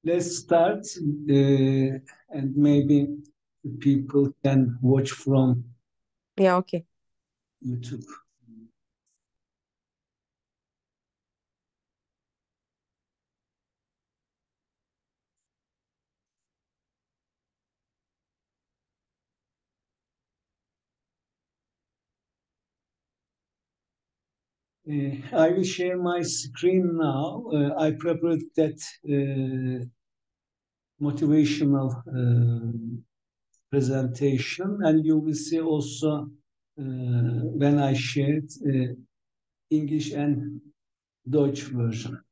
Let's start, and maybe the people can watch from Yeah, okay. YouTube. I will share my screen now. I prepared that motivational presentation, and you will see also when I shared English and Deutsch version.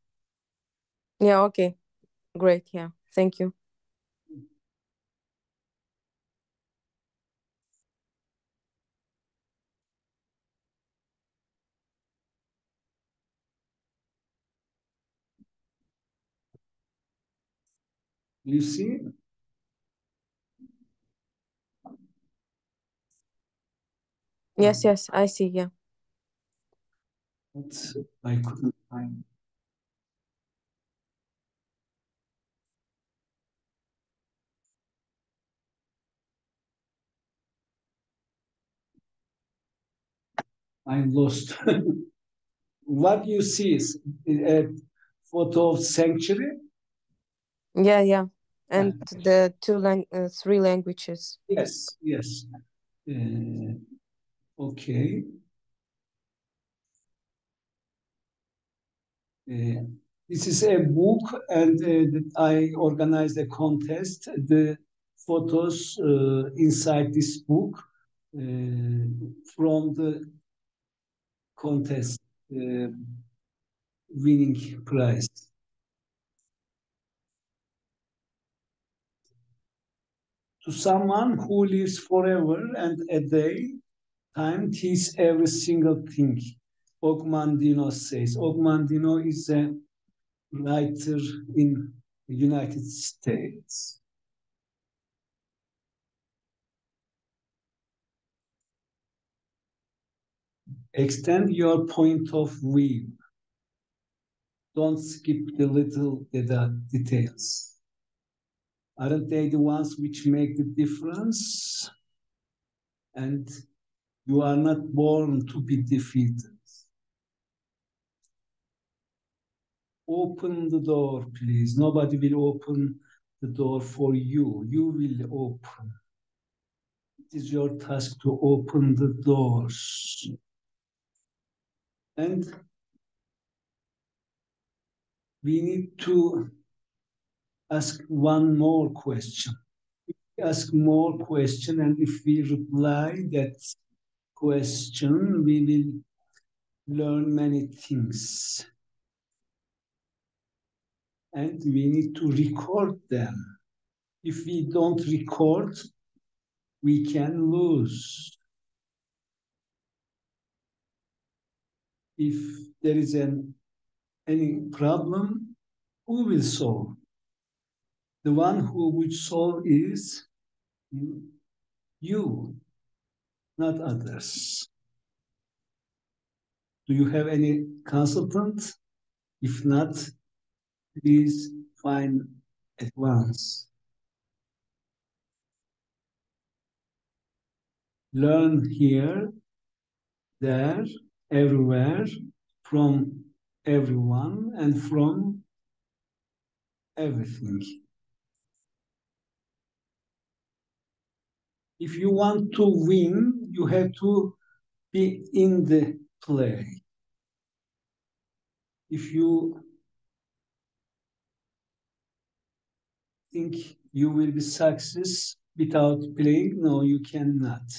Yeah, okay. Great. Yeah. Thank you. You see? Yes, yes, I see. Yeah. But I couldn't find. I lost. What you see is a photo of sanctuary. Yeah, yeah. Yeah. And the three languages. Yes, yes. Uh, okay. Uh, this is a book, and I organized a contest. The photos inside this book from the contest winning prize. To someone who lives forever and a day, time teaches every single thing. Ogmandino says. Ogmandino is a writer in the United States. Extend your point of view. Don't skip the little details. Aren't they the ones which make the difference? And you are not born to be defeated. Open the door, please. Nobody will open the door for you. You will open. It is your task to open the doors. And we need to ask one more question. Ask more question, and if we reply that question, we will learn many things. And we need to record them. If we don't record, we can lose. If there is any problem, who will solve? The one who would solve is you, not others. Do you have any consultant? If not, please find at once. Learn here, there, everywhere, from everyone, and from everything. If you want to win, you have to be in the play. If you think you will be success without playing, no, you cannot.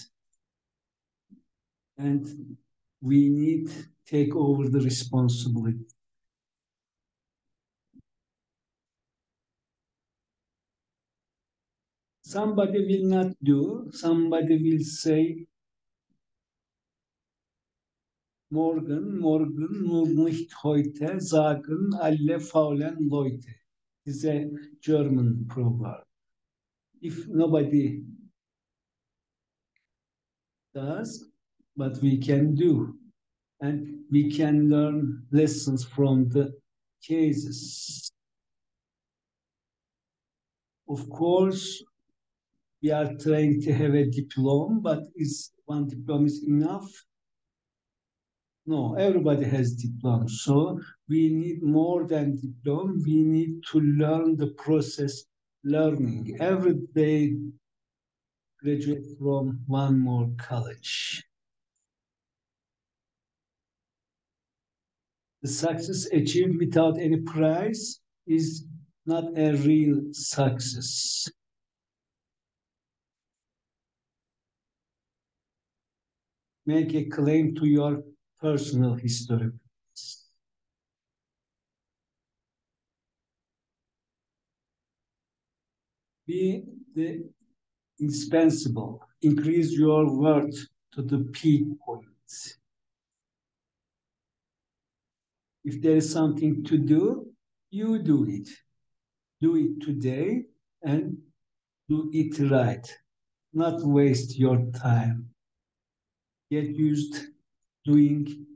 And we need to take over the responsibility. Somebody will not do, somebody will say, Morgen, nur nicht heute, sagen alle faulen Leute. It's a German proverb. If nobody does, but we can do, and we can learn lessons from the cases. Of course, we are trying to have a diploma, but is one diploma is enough? No, everybody has diploma. So we need more than diploma. We need to learn the process learning. Every day graduate from one more college. The success achieved without any prize is not a real success. Make a claim to your personal history. Be the indispensable. Increase your worth to the peak point. If there is something to do, you do it. Do it today and do it right. Not waste your time. Get used doing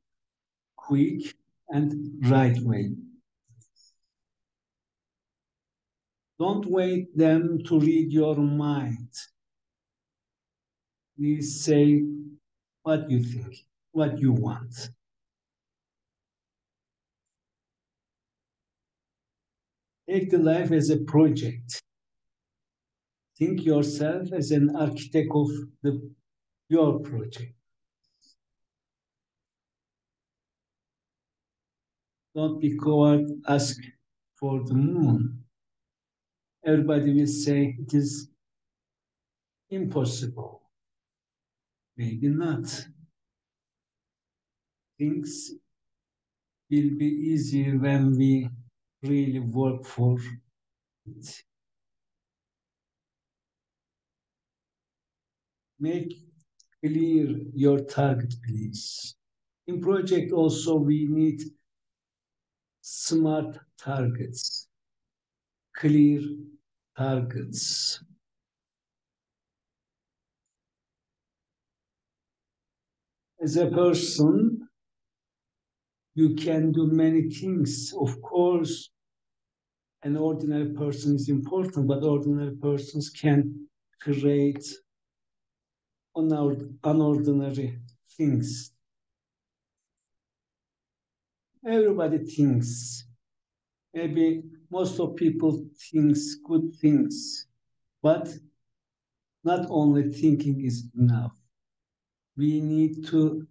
quick and right way. Don't wait them to read your mind. Please say what you think, what you want. Take the life as a project. Think yourself as an architect of your project. Don't be coward, ask for the moon. Everybody will say it is impossible. Maybe not. Things will be easier when we really work for it. Make clear your target, please. In project also we need smart targets, clear targets. As a person, you can do many things. Of course, an ordinary person is important, but ordinary persons can create unordinary things. Everybody thinks. Maybe most of people thinks good things, but not only thinking is enough. We need to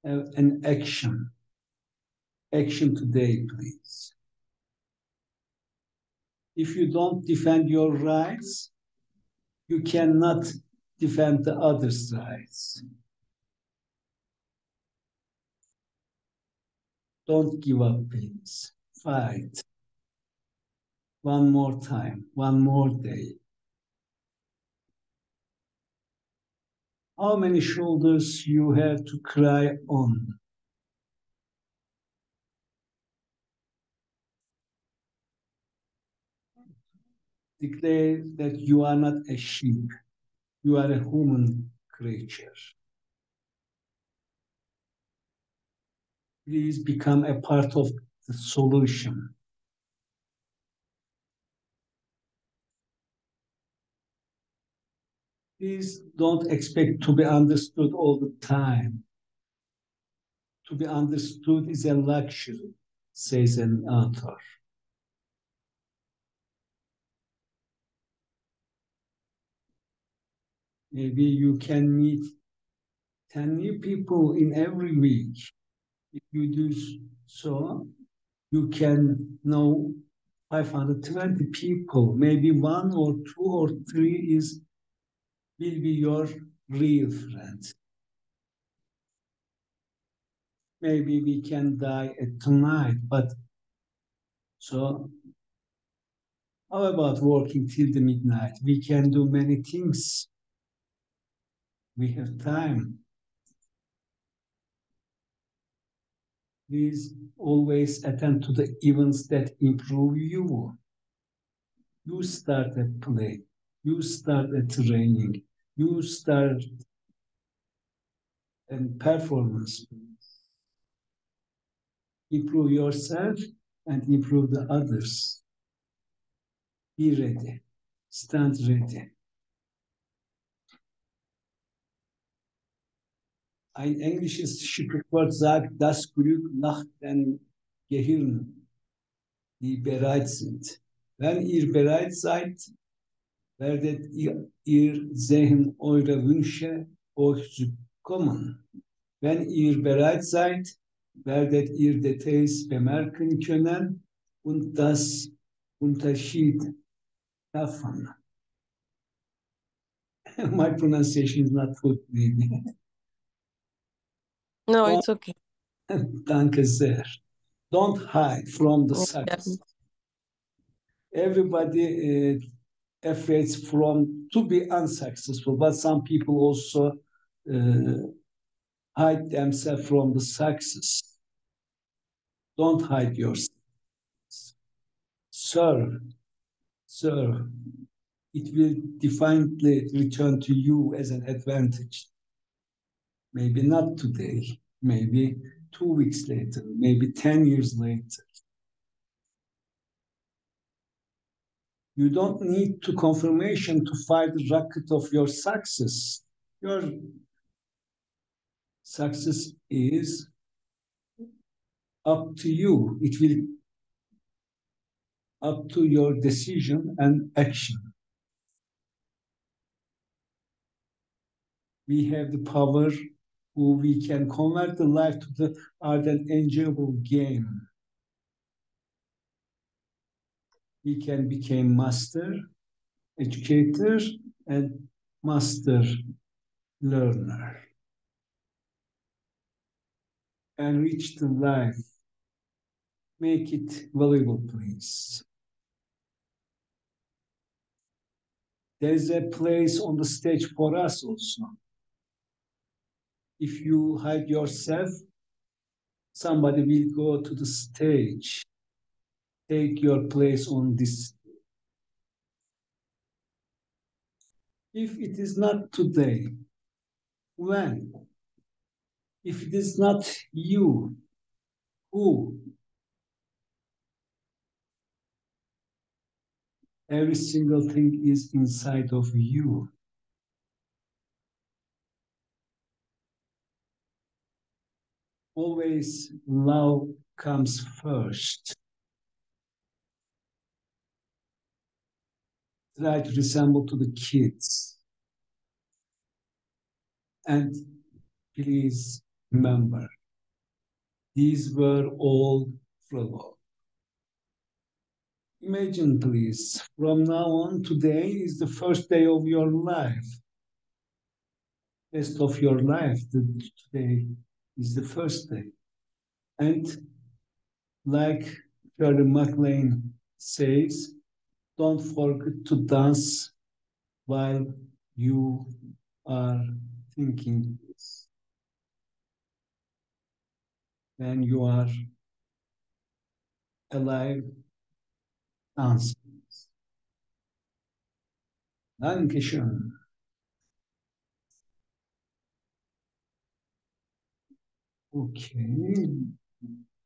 have an action. Action today, please. If you don't defend your rights, you cannot defend the others' rights. Don't give up, please. Fight. One more time, one more day. How many shoulders you have to cry on? Declare that you are not a sheep. You are a human creature. Please become a part of the solution. Please don't expect to be understood all the time. To be understood is a luxury, says an author. Maybe you can meet 10 new people in every week. If you do so, you can know 520 people. Maybe one or two or three will be your real friends. Maybe we can die at tonight, but so how about working till the midnight? We can do many things. We have time. Please always attend to the events that improve you. You start a play. You start a training. You start a performance. Improve yourself and improve the others. Be ready. Stand ready. Ein englisches Sprichwort sagt, das Glück nach dem Gehirn, die bereit sind. Wenn ihr bereit seid, werdet ihr sehen eure Wünsche euch zukommen. Wenn ihr bereit seid, werdet ihr Details bemerken können und das Unterschied davon. My pronunciation is not good, maybe. No, it's okay. Danke sehr. Don't hide from the success. Everybody afraid to be unsuccessful, but some people also hide themselves from the success. Don't hide yourself. Serve. It will definitely return to you as an advantage. Maybe not today, maybe 2 weeks later, maybe 10 years later. You don't need to confirmation to fire the rocket of your success. Your success is up to you. It will up to your decision and action. We have the power who we can convert the life to the art and enjoyable game. We can become master, educator, and master learner. Enrich the life. Make it valuable, please. There is a place on the stage for us also. If you hide yourself, somebody will go to the stage. Take your place on this. If it is not today, when? If it is not you, who? Every single thing is inside of you. Always love comes first. Try to resemble to the kids. And please remember, these were all prologue. Imagine, please, from now on, today is the first day of your life. Rest of your life, today is the first day. And like Shirley MacLaine says, don't forget to dance while you are thinking this. When you are alive, dance. Dankeschön. Okay,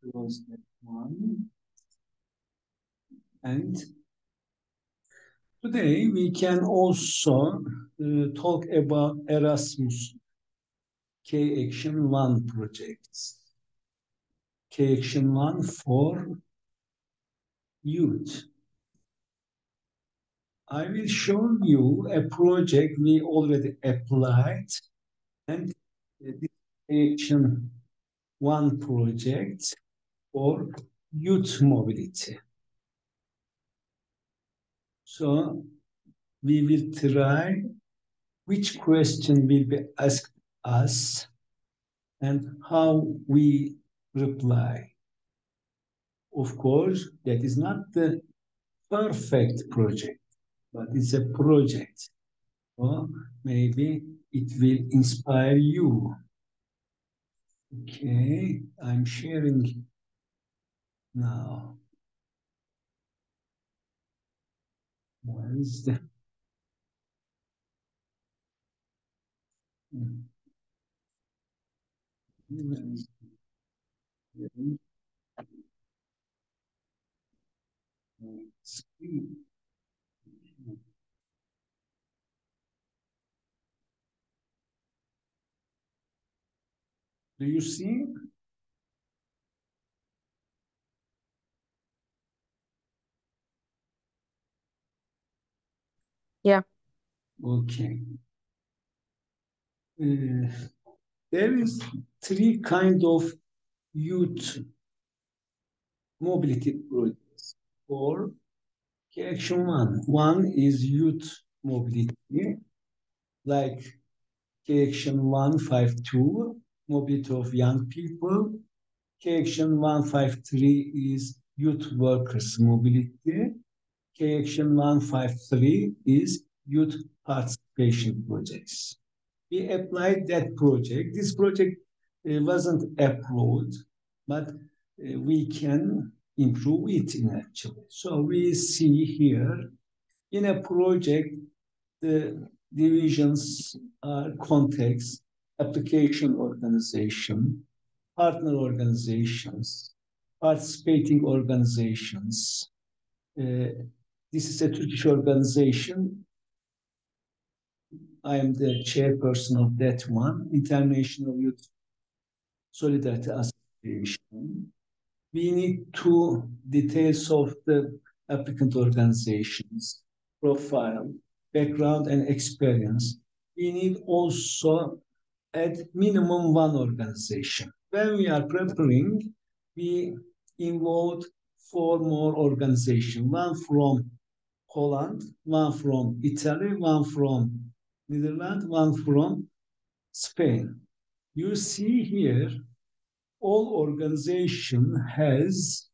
close that one. And today we can also talk about ERASMUS Ka151 projects. Ka151 for youth. I will show you a project we already applied, and this Ka151 project for youth mobility. So we will try which question will be asked us and how we reply. Of course, that is not the perfect project, but it's a project. So maybe it will inspire you. Okay, I'm sharing now. Where is the... Screen. Do you see? Yeah. Okay. There is three kind of youth mobility projects for Action One. One is youth mobility, like Action 152, mobility of young people. Action 153 is youth workers mobility. Action 153 is youth participation projects. We applied that project. This project wasn't approved, but we can improve it actually. So we see here in a project, the divisions are context, application organization, partner organizations, participating organizations. This is a Turkish organization. I am the chairperson of that one, International Youth Solidarity Association. We need two details of the applicant organizations, profile, background, and experience. We need also at minimum one organization. When we are preparing, we involved four more organizations, one from Poland, one from Italy, one from Netherlands, one from Spain. You see here, all organization has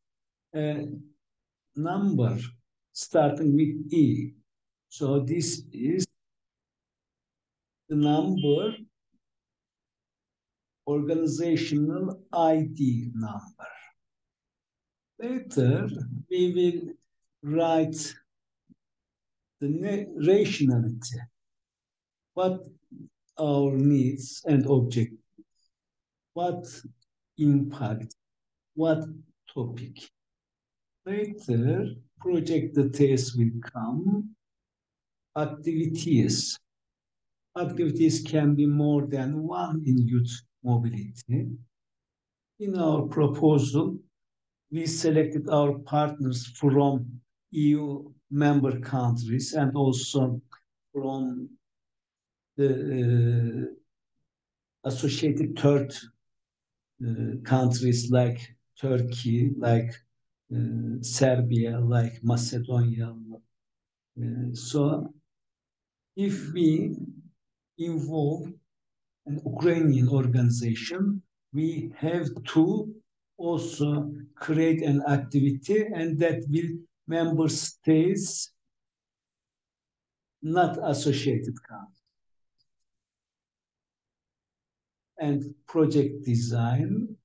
a number starting with E. So this is the number, organizational ID number. Later, we will write the rationality, what our needs and objectives, what impact, what topic. Later, project details will come. Activities. Activities can be more than one in youth mobility. In our proposal, we selected our partners from EU member countries and also from the associated third countries like Turkey, like Serbia, like Macedonia. So if we involve an Ukrainian organization, we have to also create an activity, and that will member states not associated countries. And project design,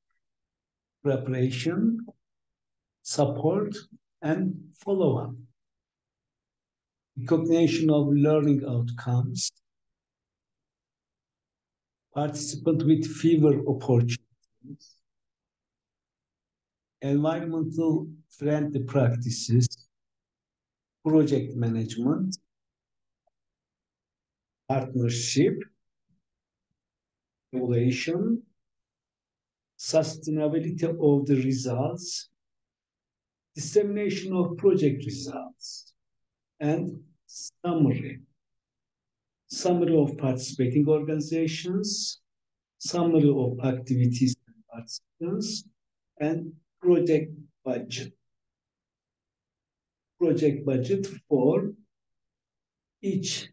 preparation, support, and follow-up. Recognition of learning outcomes, participant with fewer opportunities, environmental friendly practices, project management, partnership, evaluation, sustainability of the results, dissemination of project results, and summary. Summary of participating organizations, summary of activities and participants, and project budget. Project budget for each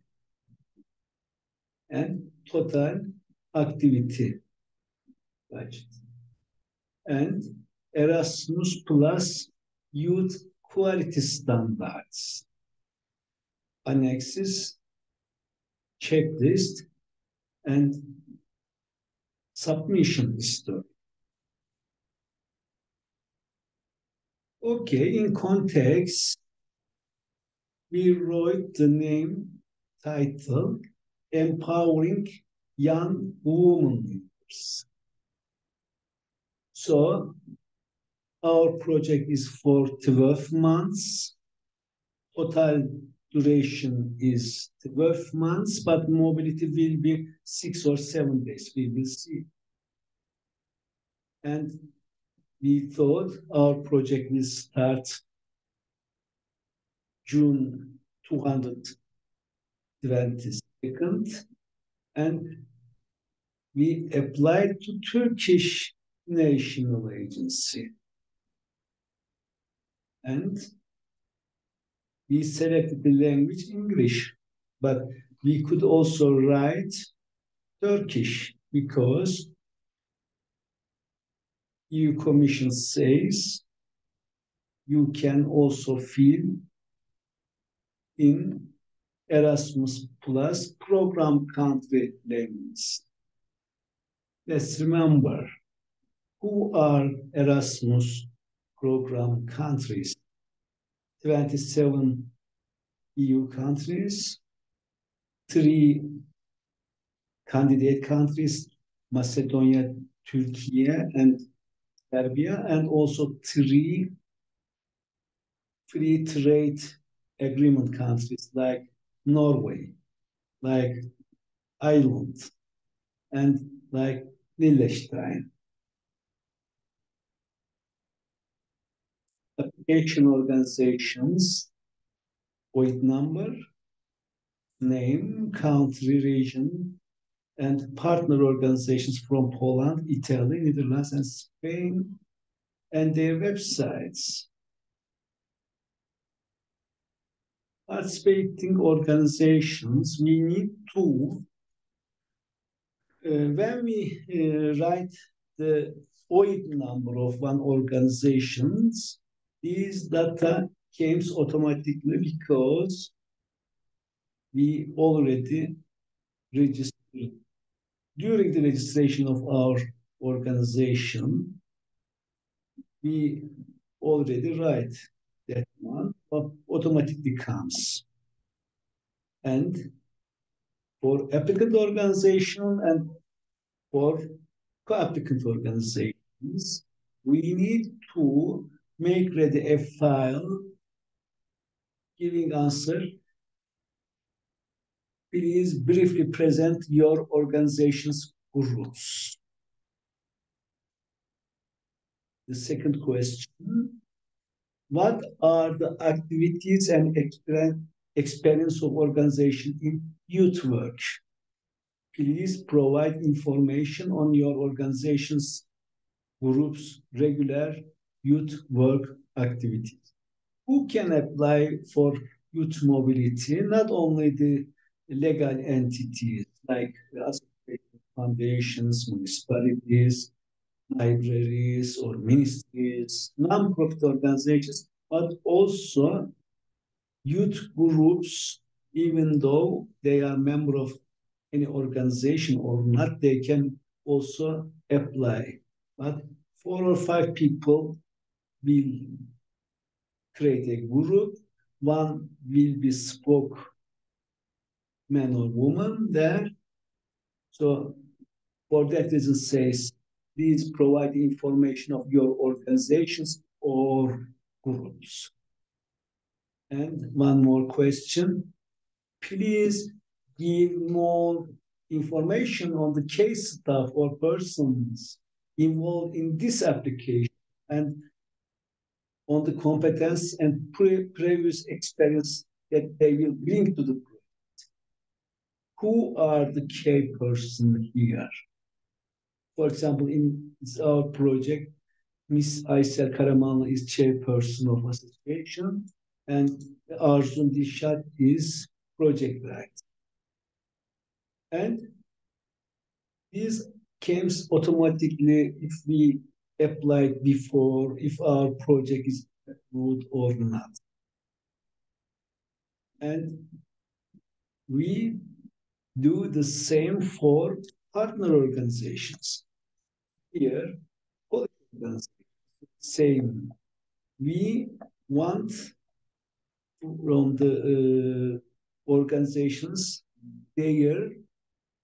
and total activity budget. And Erasmus Plus Youth Quality Standards. Annexes, checklist, and submission story. Okay, in context, we wrote the name, title, Empowering Young Women Leaders. So our project is for 12 months. Total duration is 12 months, but mobility will be 6 or 7 days. We will see. And we thought our project will start June 222nd, and we applied to Turkish National Agency. And we selected the language English, but we could also write Turkish because EU Commission says you can also fill in Erasmus Plus program country languages. Let's remember who are Erasmus program countries. 27 EU countries, 3 candidate countries, Macedonia, Turkey, and Serbia, and also 3 free trade agreement countries like Norway, like Ireland, and like Liechtenstein. Application organizations, OID number, name, country, region, and partner organizations from Poland, Italy, Netherlands, and Spain, and their websites. Participating organizations, we need to, when we write the OID number of one organization, these data comes automatically because we already registered. During the registration of our organization, we already write that one, but automatically comes. And for applicant organization and for co-applicant organizations, we need to make ready a file giving answer. Please briefly present your organization's groups. The second question, what are the activities and experience of organization in youth work? Please provide information on your organization's groups' regular youth work activities. Who can apply for youth mobility? Not only the legal entities like foundations, municipalities, libraries or ministries, non-profit organizations, but also youth groups, even though they are member of any organization or not, they can also apply. But 4 or 5 people will create a group. One will be spokesman or woman there. So for that reason says, please provide information of your organizations or groups. And one more question. Please give more information on the case staff or persons involved in this application and on the competence and previous experience that they will bring to the project. Who are the key persons here? For example, in our project, Ms. Aysel Karamanlı is chairperson of association, and Arzun Dişat is project director. And this comes automatically if we apply before, if our project is approved or not. And we do the same for partner organizations. Here, same. We want from the organizations their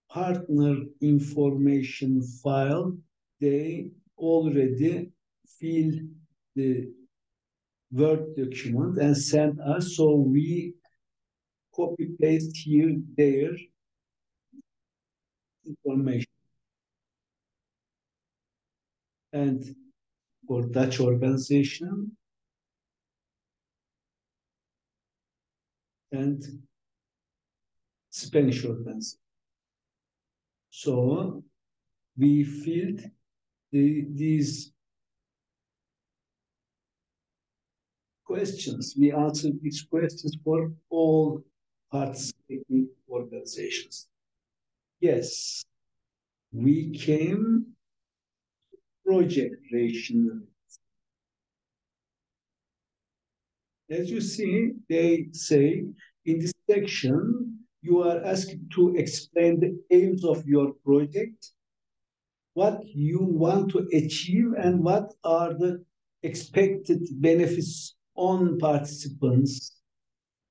partner information file. They already fill the Word document and send us, so we copy paste here their information. and for Dutch organization, and Spanish organization. So we filled these questions. We answered these questions for all participating organizations. Yes, we came project rationally. As you see, they say in this section, you are asked to explain the aims of your project, what you want to achieve, and what are the expected benefits on participants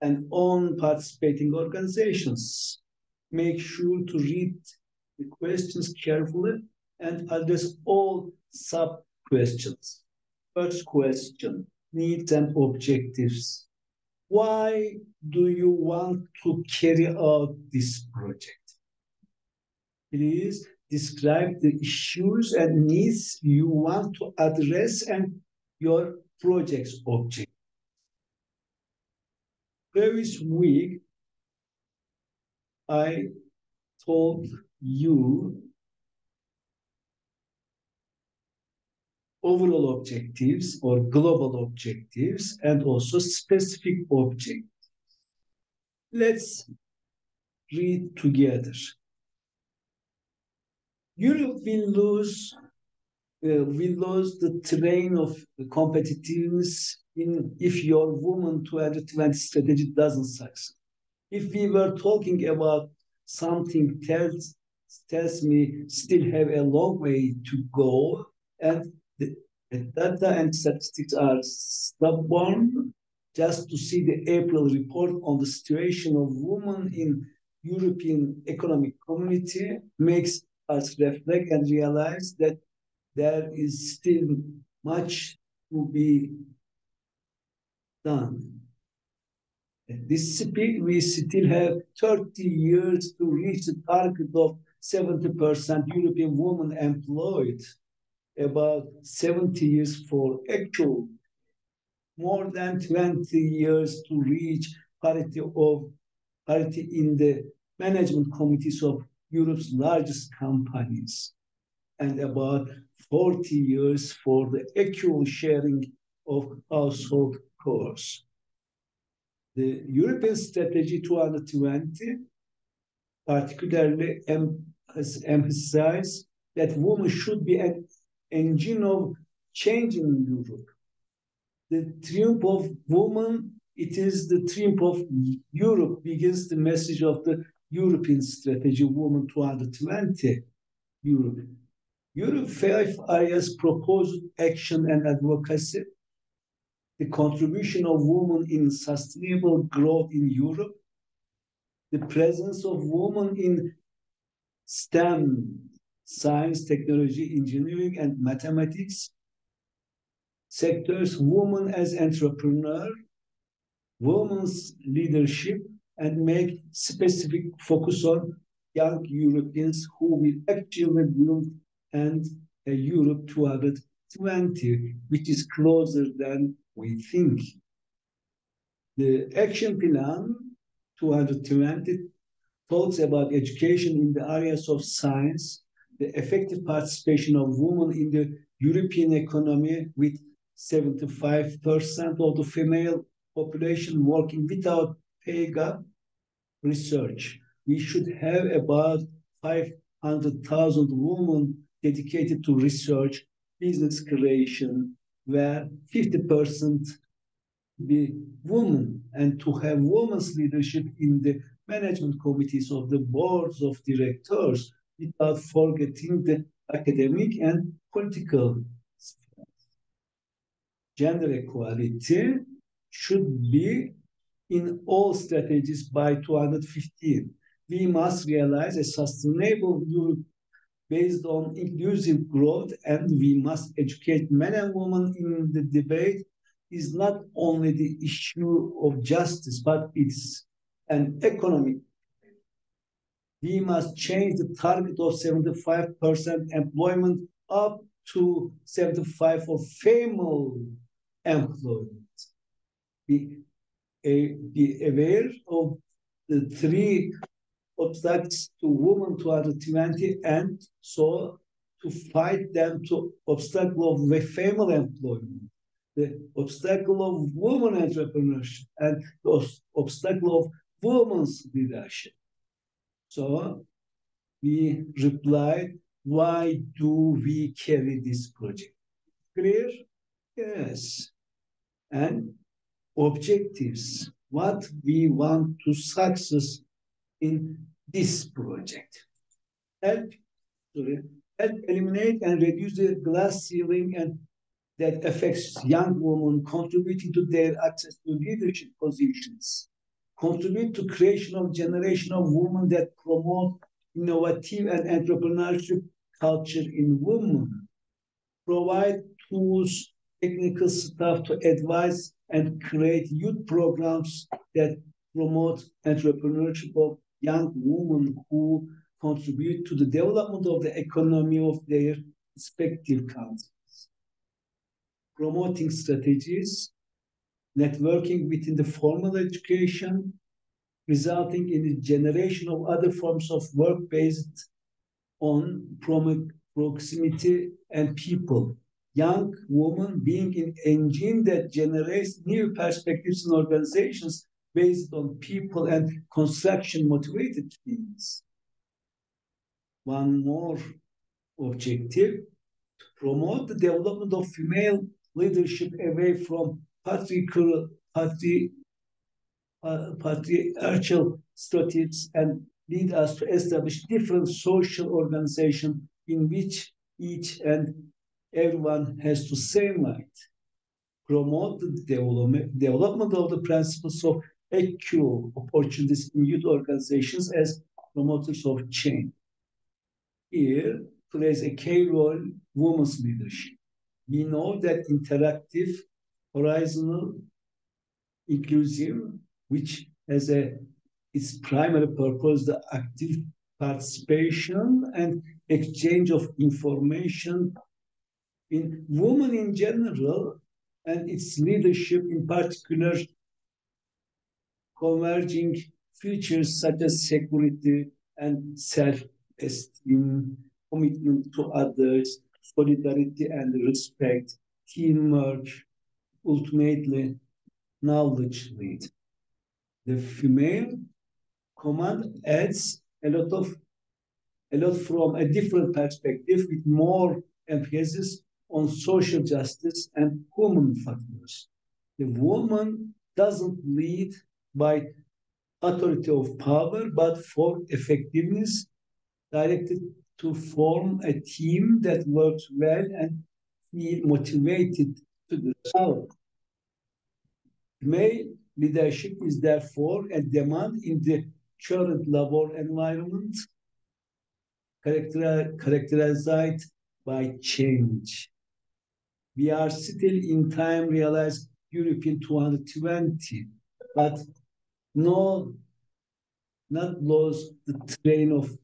and on participating organizations. Make sure to read the questions carefully and address all sub-questions. First question, needs and objectives. Why do you want to carry out this project? Please describe the issues and needs you want to address and your project's objective. Previous week, I told you overall objectives or global objectives and also specific objectives. Let's read together. Europe will lose the train of competitiveness if your Women 2020 strategy doesn't succeed. If we were talking about something tells me still have a long way to go, and the data and statistics are stubborn. Just to see the April report on the situation of women in European Economic Community makes us reflect and realize that there is still much to be done. At this speed, we still have 30 years to reach the target of 70% European women employed, about 70 years for actual, more than 20 years to reach parity in the management committees of Europe's largest companies, and about 40 years for the equal sharing of household chores. The European Strategy 2020 particularly emphasized that women should be an engine of change in Europe. The triumph of women, it is the triumph of Europe, begins the message of the European Strategy Women 2020 Europe. Europe 5 areas proposed action and advocacy. The contribution of women in sustainable growth in Europe, the presence of women in STEM, science, technology, engineering, and mathematics sectors, women as entrepreneurs, women's leadership, and make specific focus on young Europeans who will actually build and a Europe 2020, which is closer than we think. The action plan 2020 talks about education in the areas of science, the effective participation of women in the European economy with 75% of the female population working without pay gap, research. We should have about 500,000 women dedicated to research, business creation, where 50% be women, and to have women's leadership in the management committees of the boards of directors without forgetting the academic and political. Gender equality should be in all strategies by 2015. We must realize a sustainable Europe based on inclusive growth, and we must educate men and women in the debate is not only the issue of justice, but it's an economic. We must change the target of 75% employment up 275 for female employment. Be aware of the three obstacles to women 220, and so to fight them to obstacle of female employment, the obstacle of women entrepreneurship, and the obstacle of women's leadership. So we replied, why do we carry this project? Clear? Yes. And objectives, what we want to success in this project. Help eliminate and reduce the glass ceiling and that affects young women, contributing to their access to leadership positions. Contribute to creation of generation of women that promote innovative and entrepreneurship culture in women. Provide tools, technical staff to advise and create youth programs that promote entrepreneurship of young women who contribute to the development of the economy of their respective countries. Promoting strategies, networking within the formal education, resulting in the generation of other forms of work based on proximity and people. Young women being an engine that generates new perspectives in organizations based on people and construction motivated teams. One more objective, to promote the development of female leadership away from patriarchal stereotypes and lead us to establish different social organizations in which each and everyone has the same right. Promote the development of the principles of equal opportunities in youth organizations as promoters of change. Here plays a key role women's leadership. We know that interactive, horizontal, inclusive, which has its primary purpose, the active participation and exchange of information in women in general, and its leadership in particular, converging features such as security and self-esteem, commitment to others, solidarity and respect, teamwork, ultimately knowledge lead. The female command adds a lot from a different perspective with more emphasis on social justice and human factors. The woman doesn't lead by authority of power, but for effectiveness, directed to form a team that works well and feel motivated to do so. Male leadership is therefore a demand in the current labor environment, characterized by change. We are still in time realized European 220, but not lose the train of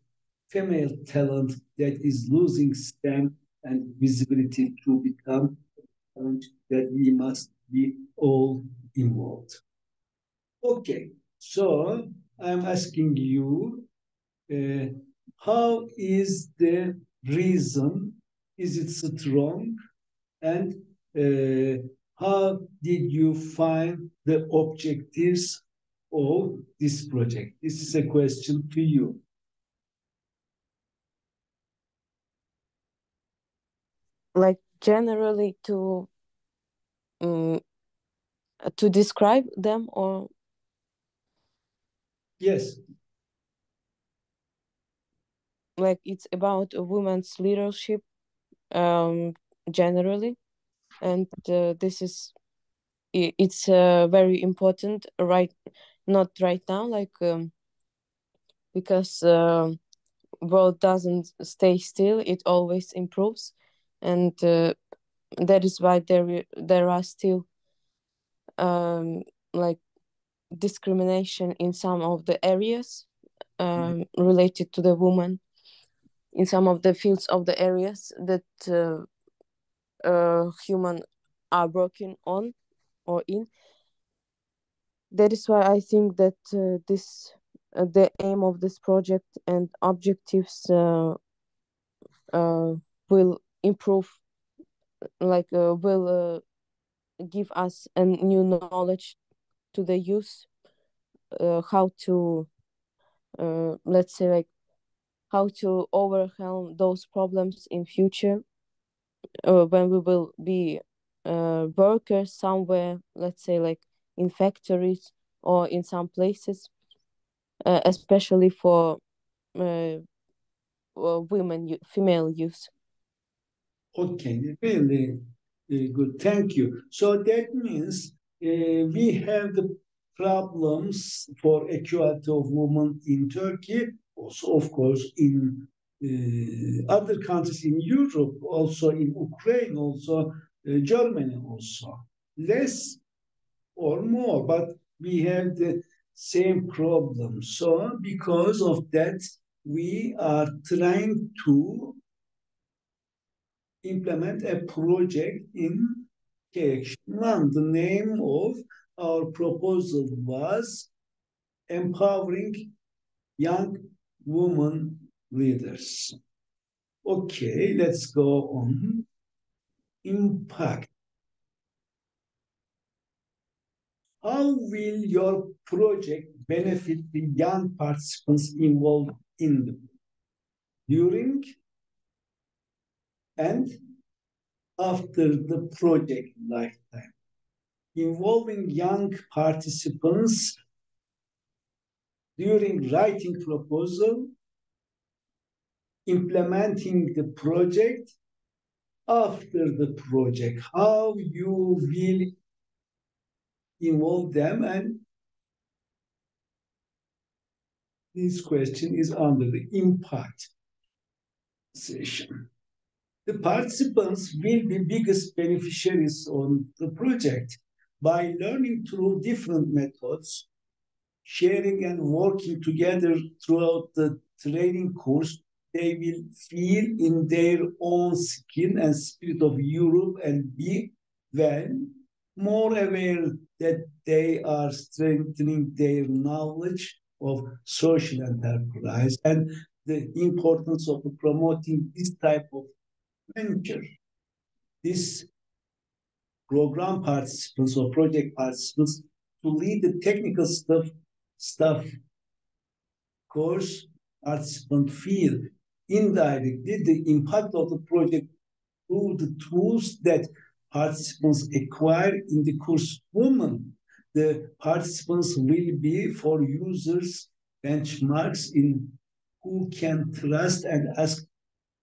female talent that is losing stem and visibility to become that we must be all involved. Okay, so I'm asking you, how is the reason? Is it strong? And how did you find the objectives of this project? This is a question to you. Like generally to describe them, or Yes. like it's about a woman's leadership generally, and this is it's very important not right now, like because world doesn't stay still, it always improves, and that is why there are still like discrimination in some of the areas related to the woman, in some of the fields of the areas that human are working on or in. That is why I think that the aim of this project and objectives will improve, like will give us a new knowledge to the youth, how to let's say, like, how to overcome those problems in future, when we will be workers somewhere, let's say, like in factories or in some places, especially for uh, female youth. Okay, really good. Thank you. So that means we have the problems for equality of women in Turkey, also, of course, in other countries in Europe, also in Ukraine, also Germany, also less or more, but we have the same problem. So because of that, we are trying to implement a project in KX1. The name of our proposal was Empowering Young Women Leaders. Okay, let's go on. Impact. How will your project benefit the young participants involved in the during and after the project lifetime? Involving young participants during writing proposal, implementing the project, after the project, how you will involve them, and this question is under the impact session. The participants will be biggest beneficiaries on the project by learning through different methods, sharing and working together throughout the training course. They will feel in their own skin and spirit of Europe and be well more aware that they are strengthening their knowledge of social enterprise and the importance of promoting this type of venture. This program participants or project participants to lead the technical stuff course participant feel indirectly the impact of the project through the tools that participants acquire in the course women. The participants will be for users benchmarks in who can trust and ask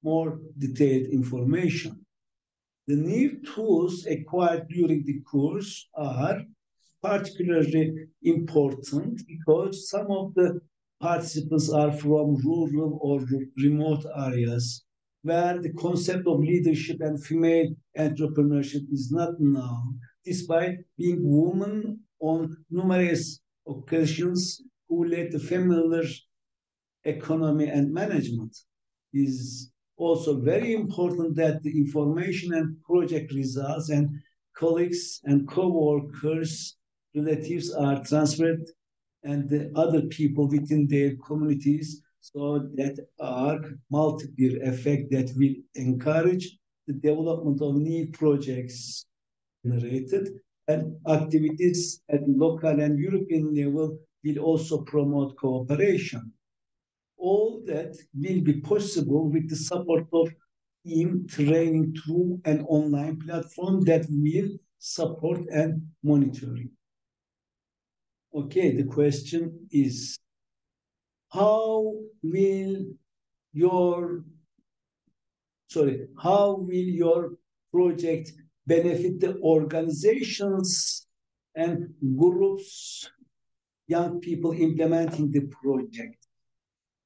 more detailed information. The new tools acquired during the course are particularly important because some of the participants are from rural or remote areas where the concept of leadership and female entrepreneurship is not known, despite being women on numerous occasions who led the familiar economy and management. Is also very important that the information and project results and colleagues and co-workers relatives are transferred and the other people within their communities, so that are multiplier effect that will encourage the development of new projects generated, and activities at local and European level will also promote cooperation. All that will be possible with the support of team training through an online platform that will support and monitoring. Okay, the question is, how will your how will your project benefit the organizations and groups, young people implementing the project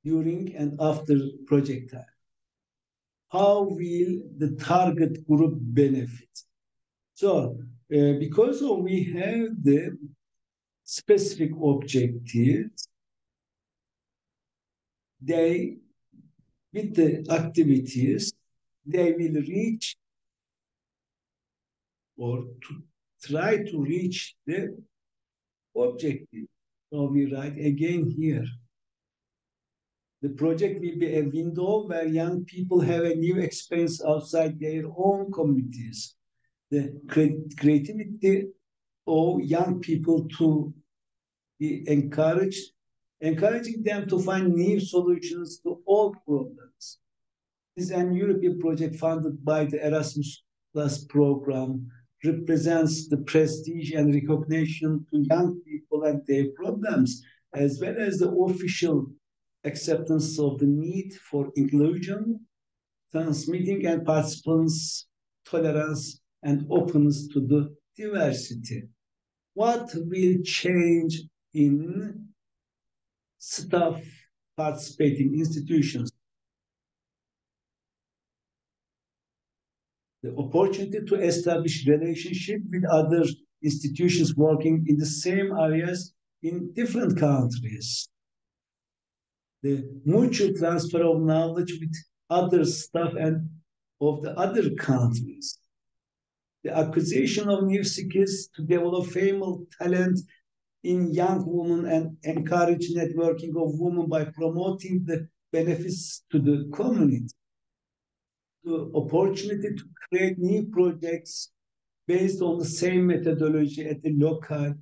during and after project time? How will the target group benefit? So, because we have the specific objectives, they, with the activities, they will reach or to try to reach the objective. So we write again here. The project will be a window where young people have a new experience outside their own communities. The creativity of young people to be encouraged, encouraging them to find new solutions to all problems. This is an European project funded by the Erasmus Plus program, represents the prestige and recognition to young people and their problems, as well as the official acceptance of the need for inclusion, transmitting and participants' tolerance and openness to the diversity. What will change in staff participating institutions? The opportunity to establish relationship with other institutions working in the same areas in different countries. The mutual transfer of knowledge with other staff and of the other countries. The acquisition of new skills to develop female talent in young women and encourage networking of women by promoting the benefits to the community. The opportunity to create new projects based on the same methodology at the local,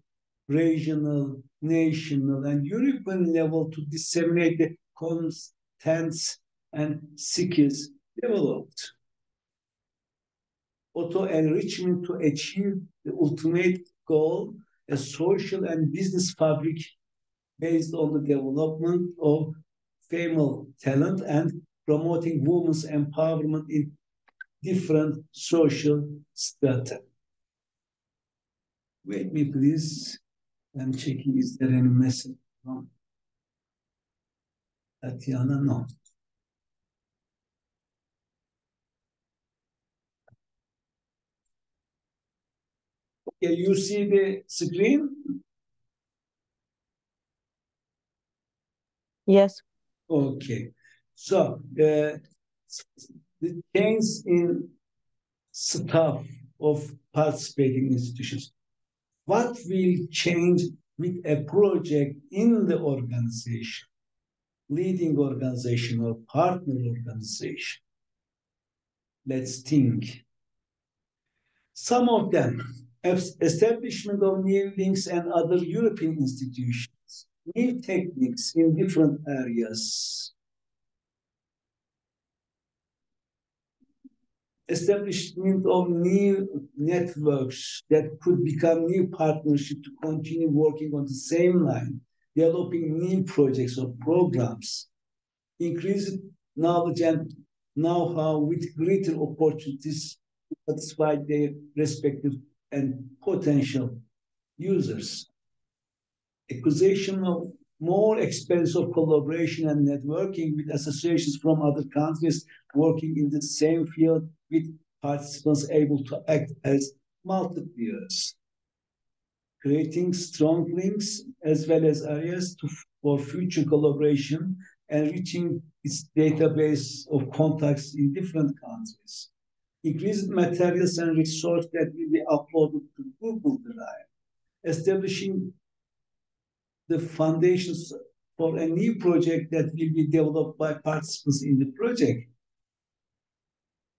regional, national, and European level to disseminate the contents and skills developed. Auto-enrichment to achieve the ultimate goal, a social and business fabric based on the development of female talent and promoting women's empowerment in different social strata. Wait me, please. I'm checking, is there any message from Tatiana? No. Okay, you see the screen? Yes. Okay. So, the change in staff of participating institutions. What will change with a project in the organization, leading organization or partner organization? Let's think. Some of them, establishment of new links and other European institutions, new techniques in different areas, establishment of new networks that could become new partnerships to continue working on the same line, developing new projects or programs, increased knowledge and know-how with greater opportunities to satisfy their respective and potential users. Acquisition of more expensive collaboration and networking with associations from other countries working in the same field with participants able to act as multipliers. Creating strong links as well as areas for future collaboration, enriching its database of contacts in different countries. Increased materials and resources that will be uploaded to Google Drive. Establishing the foundations for a new project that will be developed by participants in the project.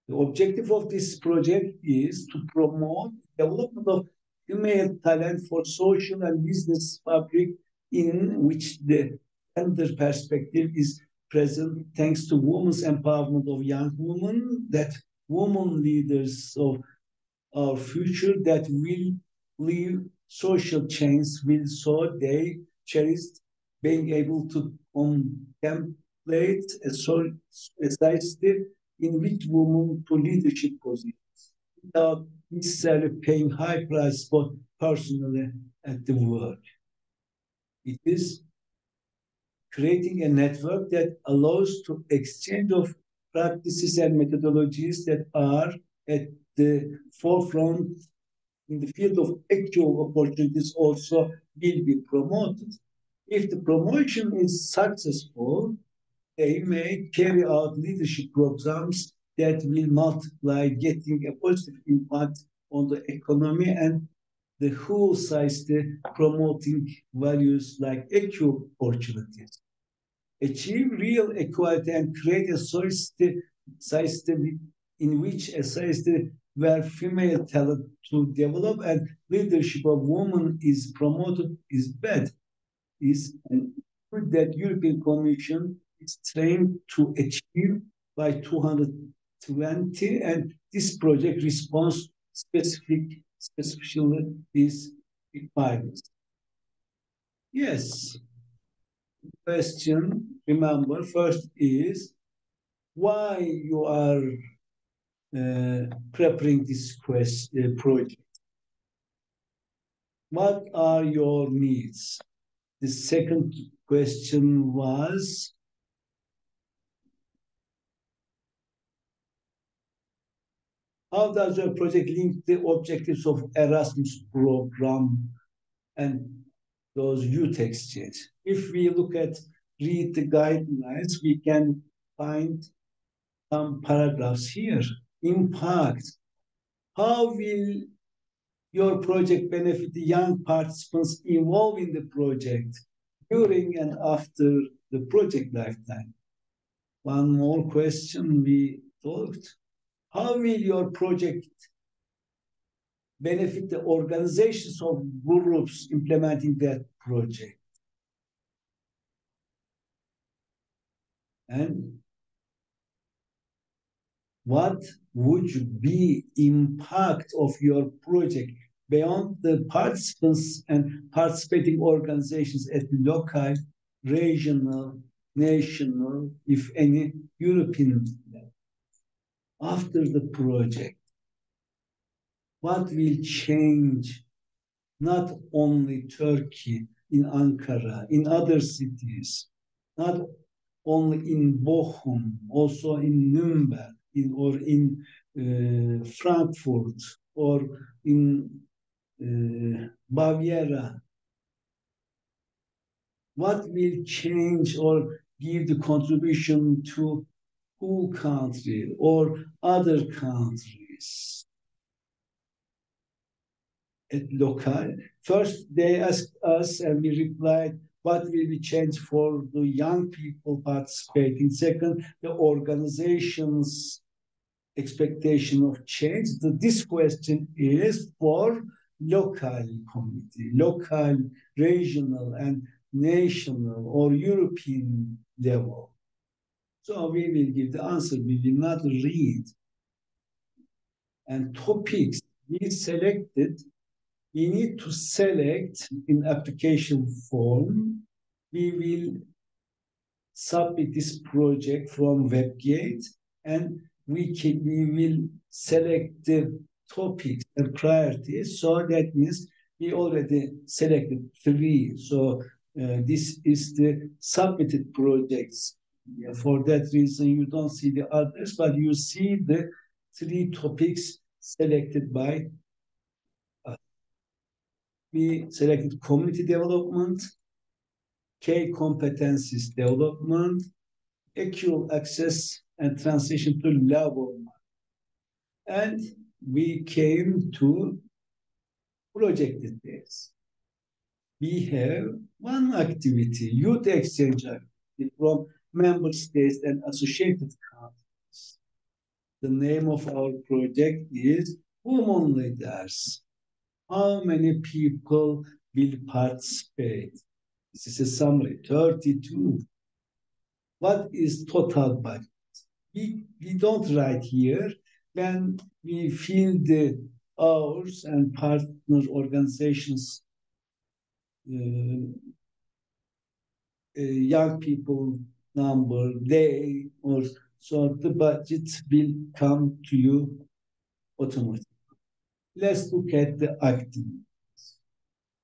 The objective of this project is to promote development of female talent for social and business fabric in which the gender perspective is present thanks to women's empowerment of young women, that women leaders of our future that will leave social change will so they cherished being able to contemplate a society in which women to leadership positions without necessarily paying high price for personally at the work. It is creating a network that allows to exchange of practices and methodologies that are at the forefront in the field of actual opportunities also will be promoted. If the promotion is successful, they may carry out leadership programs that will multiply, getting a positive impact on the economy and the whole society promoting values like equal opportunities. Achieve real equality and create a society in which a society where female talent to develop and leadership of women is promoted is bad. Is that European Commission is trying to achieve by 220, and this project responds specifically these requirements. Yes, question, remember, first is why you are preparing this project. What are your needs? The second question was, how does your project link the objectives of Erasmus program and those youth exchange? If we read the guidelines, we can find some paragraphs here. Impact. How will your project benefit the young participants involved in the project during and after the project lifetime? One more question we talked. How will your project benefit the organizations of groups implementing that project? And what would be impact of your project beyond the participants and participating organizations at local, regional, national, if any, European level? After the project, what will change not only Turkey, in Ankara, in other cities, not only in Bochum, also in Nuremberg, or in Frankfurt, or in Baviera? What will change or give the contribution to whole country or other countries at local? First, they asked us and we replied, what will be changed for the young people participating? Second, the organization's expectation of change. This question is for local community, local, regional, and national or European level. So we will give the answer. We will not read. And topics we selected, we need to select in application form. We will submit this project from WebGate, and we will select the topics and priorities. So that means we already selected 3. So this is the submitted projects. Yeah, for that reason, you don't see the others, but you see the 3 topics selected by us. We selected community development, K competencies development, equal access and transition to labor market. And we came to project details. We have one activity, youth exchange activity from member states and associated countries. The name of our project is Women Leaders. How many people will participate? This is a summary, 32. What is total budget? We don't write here. When we fill the hours and partner organizations, young people number, day, or so the budget will come to you automatically. Let's look at the activities.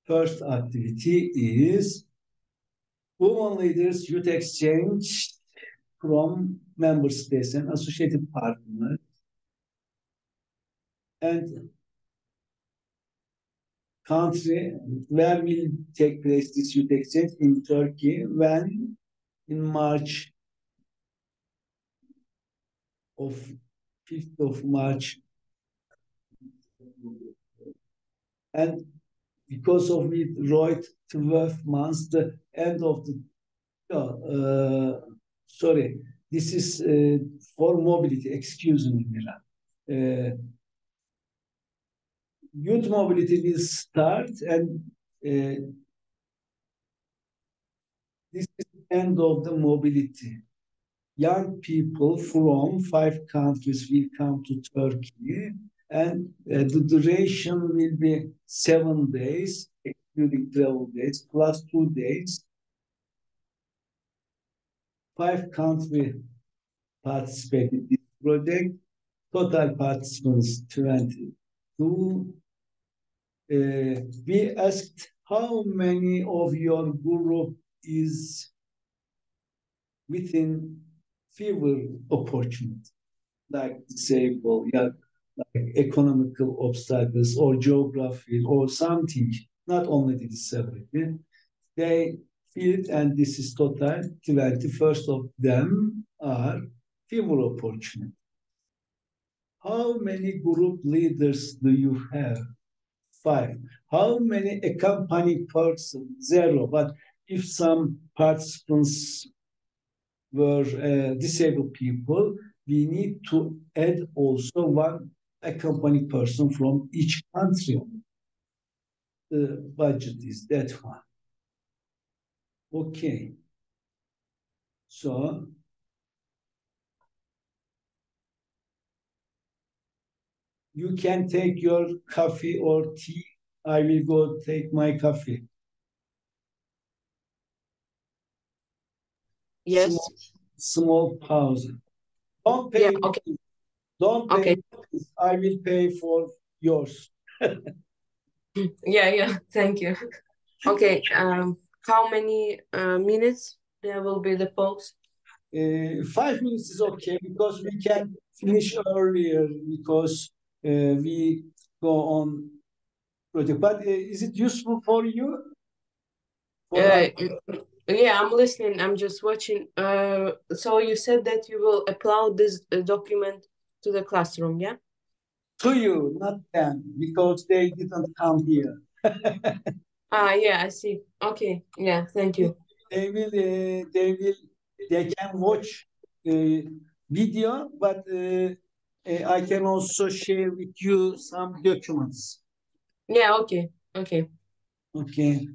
First activity is Women Leaders Youth Exchange from member states and associated partners. And country where will take place this youth exchange in Turkey, when in March of 5th of March And because of it, wrote 12 months, the end of the, sorry, this is for mobility, excuse me, Milan. Youth mobility will start, and this is the end of the mobility. Young people from 5 countries will come to Turkey, and the duration will be 7 days, excluding travel days, plus 2 days. 5 countries participate in this project. Total participants 22. We asked how many of your group is within fewer opportunity, like disabled, yeah, like economical obstacles or geography or something, not only the disability. They feel it, and this is total 21st of them are fewer opportunity. How many group leaders do you have? 5. How many accompanying persons? 0. But if some participants were disabled people, we need to add also one accompanying person from each country. The budget is that one. Okay. So you can take your coffee or tea. I will go take my coffee. Yes. Small pause. Don't pay. Yeah. Okay. Don't pay. Okay. I will pay for yours. Yeah. Thank you. Okay. How many minutes there will be the pause? 5 minutes is okay because we can finish earlier because we go on project. But is it useful for you? For Uh, yeah, I'm listening. I'm just watching. So you said that you will upload this document to the classroom, yeah? to you, not them, because they didn't come here. Ah, yeah, I see. Okay. Yeah, thank you. They can watch video, but I can also share with you some documents. Yeah, okay. Okay. Okay.